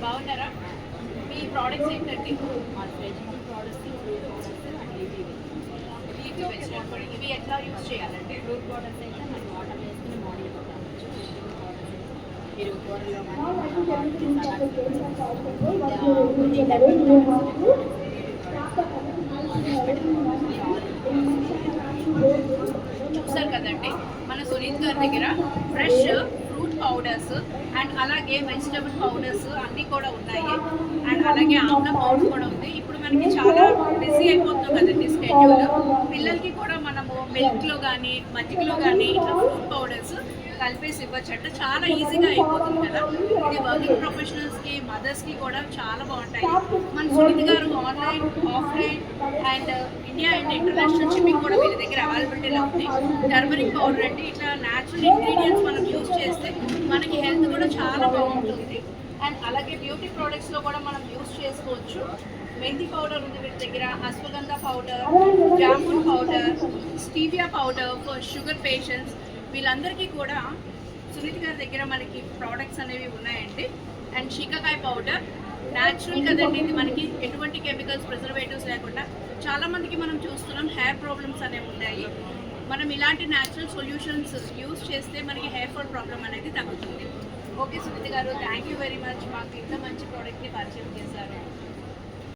బాగున్నారా? మీ ప్రోడక్ట్స్ ఏంటండి? Vegetable products, fruit products and leafy vegetable పొడి ఇవి ఎట్లా యూజ్ చేయాలండి? ఫ్రూట్ ప్రోడక్ట్స్ అయితే మనం వాటర్ వేసుకుని మార్నింగ్ తాగొచ్చు. వెజిటబుల్ ప్రోడక్ట్స్ అయితే మీరు కూరలో కానీ చూసారు కదండి మన సునీత్ గారి దగ్గర ఫ్రెష్ ఫ్రూట్ పౌడర్స్ అండ్ అలాగే వెజిటబుల్ పౌడర్స్ అన్నీ కూడా ఉన్నాయి. అండ్ అలాగే ఆమ్ల పౌడర్ కూడా ఉంది. ఇప్పుడు మనకి చాలా బిజీ అయిపోతున్నాం కదండి స్కెడ్యూల్. పిల్లలకి కూడా మనము మిల్క్లో కానీ మజ్జిగలో కానీ ఇట్లా ఫ్రూట్ పౌడర్స్ కలిపేసి ఇవ్వచ్చంటే చాలా ఈజీగా అయిపోతుంది కదా. ఇది వర్కింగ్ ప్రొఫెషనల్స్కి, మదర్స్కి కూడా చాలా బాగుంటాయి. మన సునీత్ గారు online, offline and India and international shipping కూడా వీళ్ళ దగ్గర అవైలబిలిటీలో ఉంది. టర్మరిక్ పౌడర్ అంటే ఇట్లా న్యాచురల్ ఇంగ్రీడియంట్స్ మనం యూజ్ చేస్తే మనకి హెల్త్ కూడా చాలా బాగుంటుంది. అండ్ అలాగే బ్యూటీ ప్రోడక్ట్స్లో కూడా మనం యూజ్ చేసుకోవచ్చు. మెంతి పౌడర్ ఉంది వీళ్ళ దగ్గర, ashwagandha powder, jamun powder, stevia powder for sugar patients. వీళ్ళందరికీ కూడా సునీత్ గారి దగ్గర మనకి ప్రోడక్ట్స్ అనేవి ఉన్నాయండి. అండ్ షీకాకాయ పౌడర్ న్యాచురల్ కదండి, ఇది మనకి ఎటువంటి కెమికల్స్, ప్రిజర్వేటివ్స్ లేకుండా. చాలామందికి మనం చూస్తున్నాం హెయిర్ ప్రాబ్లమ్స్ అనేవి ఉన్నాయి. మనం ఇలాంటి న్యాచురల్ సొల్యూషన్స్ యూజ్ చేస్తే మనకి హెయిర్ ఫాల్ ప్రాబ్లం అనేది తగ్గుతుంది. ఓకే సునీత్ గారు, థ్యాంక్ యూ వెరీ మచ్. మాకు ఇంత మంచి ప్రోడక్ట్ని పరిచయం చేశారు.